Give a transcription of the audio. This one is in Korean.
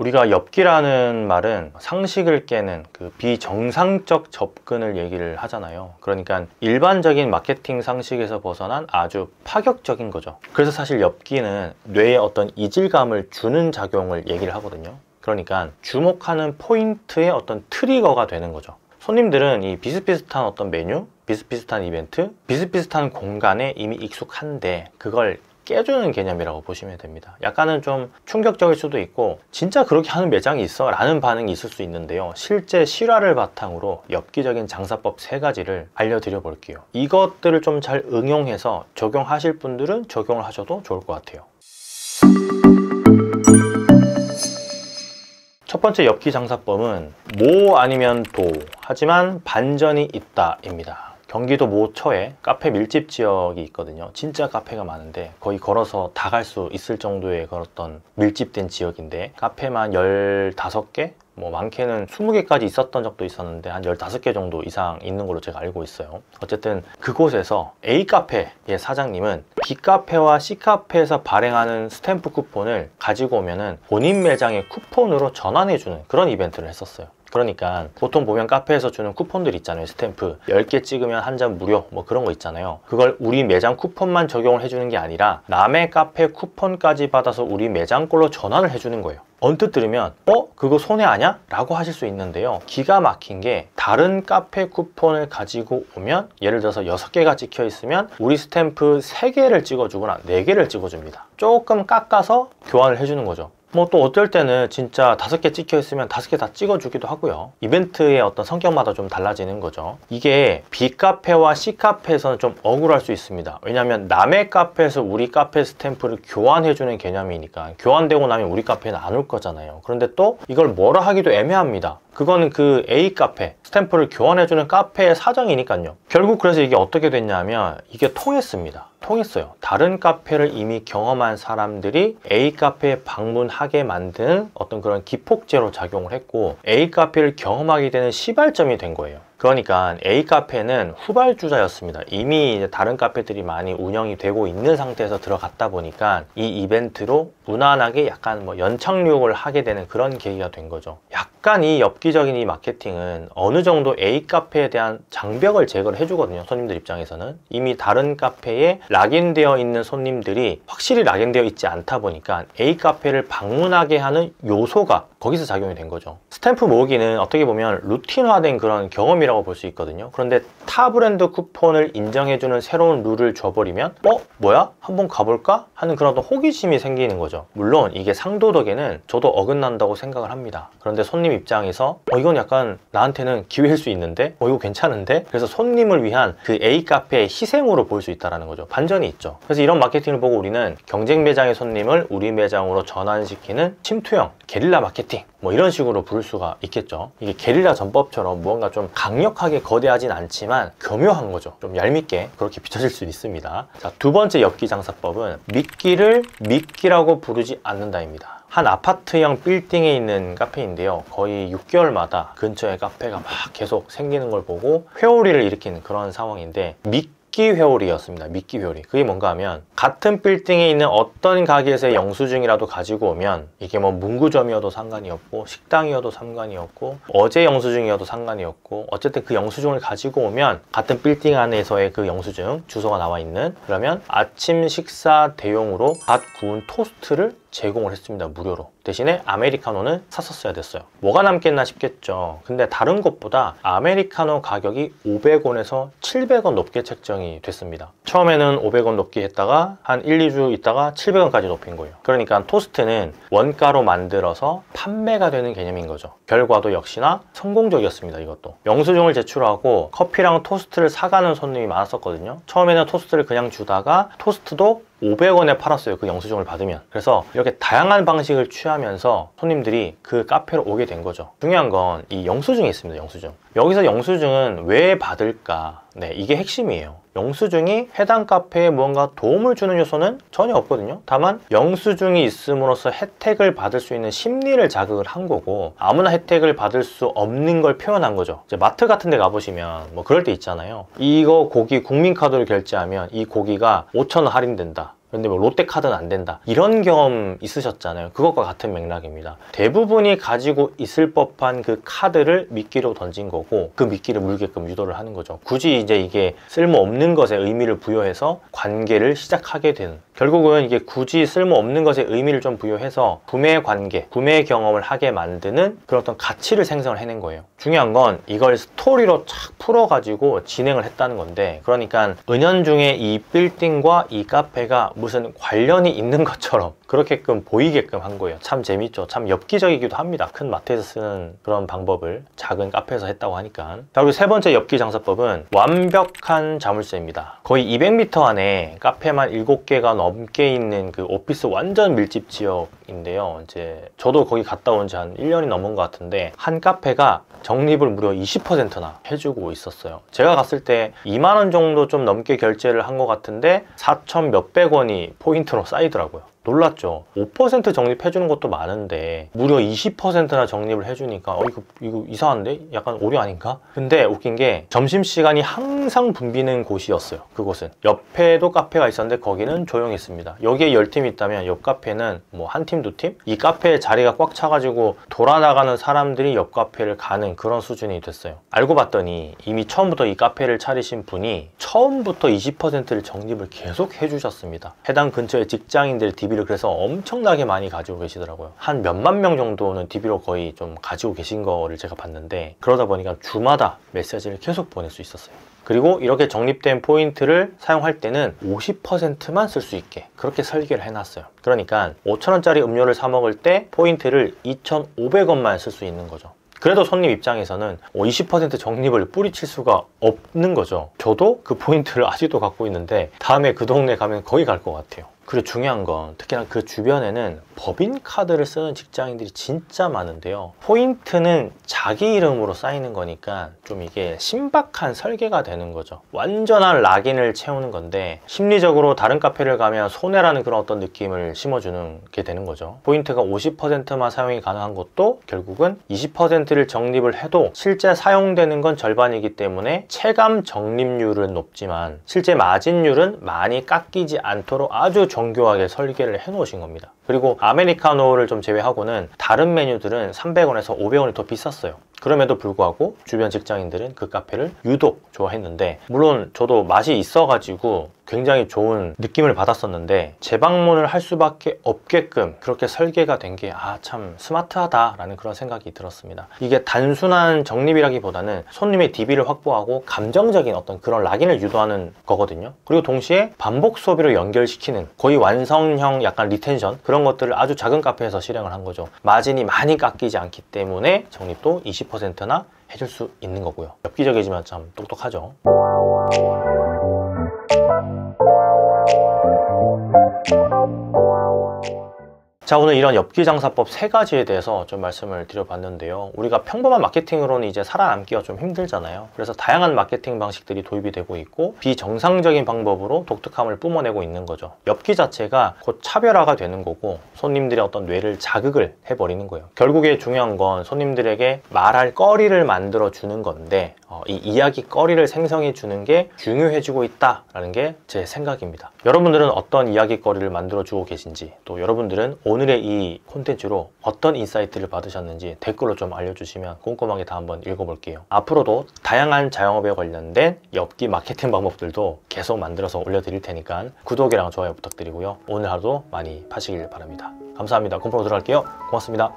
우리가 엽기라는 말은 상식을 깨는 그 비정상적 접근을 얘기를 하잖아요. 그러니까 일반적인 마케팅 상식에서 벗어난 아주 파격적인 거죠. 그래서 사실 엽기는 뇌에 어떤 이질감을 주는 작용을 얘기를 하거든요. 그러니까 주목하는 포인트의 어떤 트리거가 되는 거죠. 손님들은 이 비슷비슷한 어떤 메뉴, 비슷비슷한 이벤트, 비슷비슷한 공간에 이미 익숙한데 그걸 깨주는 개념이라고 보시면 됩니다. 약간은 좀 충격적일 수도 있고 진짜 그렇게 하는 매장이 있어? 라는 반응이 있을 수 있는데요. 실제 실화를 바탕으로 엽기적인 장사법 3가지를 알려드려 볼게요. 이것들을 좀 잘 응용해서 적용하실 분들은 적용을 하셔도 좋을 것 같아요. 첫 번째 엽기 장사법은 모 아니면 도, 하지만 반전이 있다 입니다. 경기도 모처에 카페 밀집 지역이 있거든요. 진짜 카페가 많은데 거의 걸어서 다 갈 수 있을 정도의 그런 밀집된 지역인데 카페만 15개? 뭐 많게는 20개까지 있었던 적도 있었는데 한 15개 정도 이상 있는 걸로 제가 알고 있어요. 어쨌든 그곳에서 A카페의 사장님은 B카페와 C카페에서 발행하는 스탬프 쿠폰을 가지고 오면은 본인 매장의 쿠폰으로 전환해주는 그런 이벤트를 했었어요. 그러니까 보통 보면 카페에서 주는 쿠폰들 있잖아요. 스탬프 10개 찍으면 한 장 무료 뭐 그런 거 있잖아요. 그걸 우리 매장 쿠폰만 적용을 해주는 게 아니라 남의 카페 쿠폰까지 받아서 우리 매장 걸로 전환을 해주는 거예요. 언뜻 들으면 그거 손해 아냐? 라고 하실 수 있는데요. 기가 막힌 게 다른 카페 쿠폰을 가지고 오면 예를 들어서 6개가 찍혀 있으면 우리 스탬프 3개를 찍어주거나 4개를 찍어줍니다. 조금 깎아서 교환을 해주는 거죠. 뭐 또 어떨 때는 진짜 5개 찍혀 있으면 5개 다 찍어주기도 하고요. 이벤트의 어떤 성격마다 좀 달라지는 거죠. 이게 B카페와 C카페에서는 좀 억울할 수 있습니다. 왜냐하면 남의 카페에서 우리 카페 스탬프를 교환해주는 개념이니까 교환되고 나면 우리 카페는 안 올 거잖아요. 그런데 또 이걸 뭐라 하기도 애매합니다. 그거는 그 A카페 스탬프를 교환해주는 카페의 사정이니까요. 결국 그래서 이게 어떻게 됐냐면 이게 통했습니다. 통했어요. 다른 카페를 이미 경험한 사람들이 A카페에 방문하게 만드는 어떤 그런 기폭제로 작용을 했고 A카페를 경험하게 되는 시발점이 된 거예요. 그러니까 A카페는 후발주자였습니다. 이미 이제 다른 카페들이 많이 운영이 되고 있는 상태에서 들어갔다 보니까 이 이벤트로 무난하게 약간 뭐 연착륙을 하게 되는 그런 계기가 된 거죠. 약간 이 엽기적인 이 마케팅은 어느 정도 A카페에 대한 장벽을 제거를 해주거든요. 손님들 입장에서는. 이미 다른 카페에 락인되어 있는 손님들이 확실히 락인되어 있지 않다 보니까 A카페를 방문하게 하는 요소가 거기서 작용이 된 거죠. 스탬프 모으기는 어떻게 보면 루틴화된 그런 경험이라고 볼 수 있거든요. 그런데 타 브랜드 쿠폰을 인정해주는 새로운 룰을 줘버리면 뭐야? 한번 가볼까? 하는 그런 호기심이 생기는 거죠. 물론 이게 상도덕에는 저도 어긋난다고 생각을 합니다. 그런데 손님 입장에서 이건 약간 나한테는 기회일 수 있는데 이거 괜찮은데? 그래서 손님을 위한 그 A카페의 희생으로 볼 수 있다는 거죠. 반전이 있죠. 그래서 이런 마케팅을 보고 우리는 경쟁 매장의 손님을 우리 매장으로 전환시키는 침투형 게릴라 마케팅 뭐 이런 식으로 부를 수가 있겠죠. 이게 게릴라 전법처럼 무언가 좀 강력하게 거대하진 않지만 교묘한 거죠. 좀 얄밉게 그렇게 비춰질 수 있습니다. 자, 두 번째 엽기 장사법은 미끼를 미끼라고 부르지 않는다입니다. 한 아파트형 빌딩에 있는 카페인데요. 거의 6개월마다 근처에 카페가 막 계속 생기는 걸 보고 회오리를 일으키는 그런 상황인데 미끼 회오리였습니다. 미끼 회오리. 그게 뭔가 하면 같은 빌딩에 있는 어떤 가게에서의 영수증이라도 가지고 오면 이게 뭐 문구점이어도 상관이 없고 식당이어도 상관이 없고 어제 영수증이어도 상관이 없고 어쨌든 그 영수증을 가지고 오면 같은 빌딩 안에서의 그 영수증 주소가 나와 있는 그러면 아침 식사 대용으로 갓 구운 토스트를 제공을 했습니다. 무료로. 대신에 아메리카노는 샀었어야 됐어요. 뭐가 남겠나 싶겠죠. 근데 다른 곳보다 아메리카노 가격이 500원에서 700원 높게 책정이 됐습니다. 처음에는 500원 높게 했다가 한 1, 2주 있다가 700원까지 높인 거예요. 그러니까 토스트는 원가로 만들어서 판매가 되는 개념인 거죠. 결과도 역시나 성공적이었습니다. 이것도. 영수증을 제출하고 커피랑 토스트를 사가는 손님이 많았었거든요. 처음에는 토스트를 그냥 주다가 토스트도 500원에 팔았어요. 그 영수증을 받으면. 그래서 이렇게 다양한 방식을 취하면서 손님들이 그 카페로 오게 된 거죠. 중요한 건 이 영수증이 있습니다. 영수증. 여기서 영수증은 왜 받을까? 네, 이게 핵심이에요. 영수증이 해당 카페에 무언가 도움을 주는 요소는 전혀 없거든요. 다만 영수증이 있음으로써 혜택을 받을 수 있는 심리를 자극을 한 거고 아무나 혜택을 받을 수 없는 걸 표현한 거죠. 이제 마트 같은 데 가보시면 뭐 그럴 때 있잖아요. 이거 고기 국민카드로 결제하면 이 고기가 5,000원 할인된다. 그런데 뭐 롯데카드는 안 된다, 이런 경험 있으셨잖아요. 그것과 같은 맥락입니다. 대부분이 가지고 있을 법한 그 카드를 미끼로 던진 거고, 그 미끼를 물게끔 유도를 하는 거죠. 굳이 이제 이게 쓸모없는 것에 의미를 부여해서 관계를 시작하게 되는, 결국은 이게 굳이 쓸모없는 것에 의미를 좀 부여해서 구매 관계, 구매 경험을 하게 만드는 그런 어떤 가치를 생성을 해낸 거예요. 중요한 건 이걸 스토리로 착 풀어가지고 진행을 했다는 건데, 그러니까 은연중에 이 빌딩과 이 카페가 무슨 관련이 있는 것처럼 그렇게끔 보이게끔 한 거예요. 참 재밌죠. 참 엽기적이기도 합니다. 큰 마트에서 쓰는 그런 방법을 작은 카페에서 했다고 하니까. 자, 그리고 세 번째 엽기 장사법은 완벽한 자물쇠입니다. 거의 200m 안에 카페만 7개가 넘게 있는 그 오피스 완전 밀집 지역인데요. 이제 저도 거기 갔다 온 지 한 1년이 넘은 것 같은데, 한 카페가 적립을 무려 20%나 해주고 있었어요. 제가 갔을 때 2만 원 정도 좀 넘게 결제를 한 것 같은데 4천 몇백 원이 포인트로 쌓이더라고요. 놀랐죠. 5% 적립해주는 것도 많은데 무려 20%나 적립을 해주니까 이거 이상한데? 약간 오류 아닌가? 근데 웃긴 게 점심시간이 항상 붐비는 곳이었어요. 그곳은 옆에도 카페가 있었는데 거기는 조용했습니다. 여기에 10팀이 있다면 옆 카페는 뭐 한 팀, 두 팀? 이 카페에 자리가 꽉 차가지고 돌아나가는 사람들이 옆 카페를 가는 그런 수준이 됐어요. 알고 봤더니 이미 처음부터 이 카페를 차리신 분이 처음부터 20%를 적립을 계속 해주셨습니다. 해당 근처의 직장인들 DB를 그래서 엄청나게 많이 가지고 계시더라고요. 한 몇만 명 정도는 DB로 거의 좀 가지고 계신 거를 제가 봤는데, 그러다 보니까 주마다 메시지를 계속 보낼 수 있었어요. 그리고 이렇게 적립된 포인트를 사용할 때는 50%만 쓸 수 있게 그렇게 설계를 해놨어요. 그러니까 5,000원짜리 음료를 사 먹을 때 포인트를 2,500원만 쓸 수 있는 거죠. 그래도 손님 입장에서는 20% 적립을 뿌리칠 수가 없는 거죠. 저도 그 포인트를 아직도 갖고 있는데 다음에 그 동네 가면 거의 갈 것 같아요. 그리고 중요한 건 특히나 그 주변에는 법인카드를 쓰는 직장인들이 진짜 많은데요. 포인트는 자기 이름으로 쌓이는 거니까 좀 이게 신박한 설계가 되는 거죠. 완전한 락인을 채우는 건데 심리적으로 다른 카페를 가면 손해라는 그런 어떤 느낌을 심어주는 게 되는 거죠. 포인트가 50%만 사용이 가능한 것도 결국은 20%를 적립을 해도 실제 사용되는 건 절반이기 때문에 체감 적립률은 높지만 실제 마진율은 많이 깎이지 않도록 아주 정교하게 설계를 해 놓으신 겁니다. 그리고 아메리카노를 좀 제외하고는 다른 메뉴들은 300원에서 500원이 더 비쌌어요. 그럼에도 불구하고 주변 직장인들은 그 카페를 유독 좋아했는데, 물론 저도 맛이 있어가지고 굉장히 좋은 느낌을 받았었는데 재방문을 할 수밖에 없게끔 그렇게 설계가 된 게 참 스마트하다라는 그런 생각이 들었습니다. 이게 단순한 적립이라기보다는 손님의 DB를 확보하고 감정적인 어떤 그런 락인을 유도하는 거거든요. 그리고 동시에 반복 소비로 연결시키는 거의 완성형 약간 리텐션, 그런 것들을 아주 작은 카페에서 실행을 한 거죠. 마진이 많이 깎이지 않기 때문에 적립도 20%나 해줄 수 있는 거고요. 엽기적이지만 참 똑똑하죠. 자, 오늘 이런 엽기장사법 3가지에 대해서 좀 말씀을 드려봤는데요. 우리가 평범한 마케팅으로는 이제 살아남기가 좀 힘들잖아요. 그래서 다양한 마케팅 방식들이 도입이 되고 있고 비정상적인 방법으로 독특함을 뿜어내고 있는 거죠. 엽기 자체가 곧 차별화가 되는 거고 손님들의 어떤 뇌를 자극을 해버리는 거예요. 결국에 중요한 건 손님들에게 말할 거리를 만들어 주는 건데 이 이야기 거리를 생성해 주는 게 중요해지고 있다라는 게 제 생각입니다. 여러분들은 어떤 이야기 거리를 만들어 주고 계신지, 또 여러분들은 오늘의 이 콘텐츠로 어떤 인사이트를 받으셨는지 댓글로 좀 알려주시면 꼼꼼하게 다 한번 읽어볼게요. 앞으로도 다양한 자영업에 관련된 엽기 마케팅 방법들도 계속 만들어서 올려드릴 테니까 구독이랑 좋아요 부탁드리고요. 오늘 하루도 많이 파시길 바랍니다. 감사합니다. 꼼프로 들어갈게요. 고맙습니다.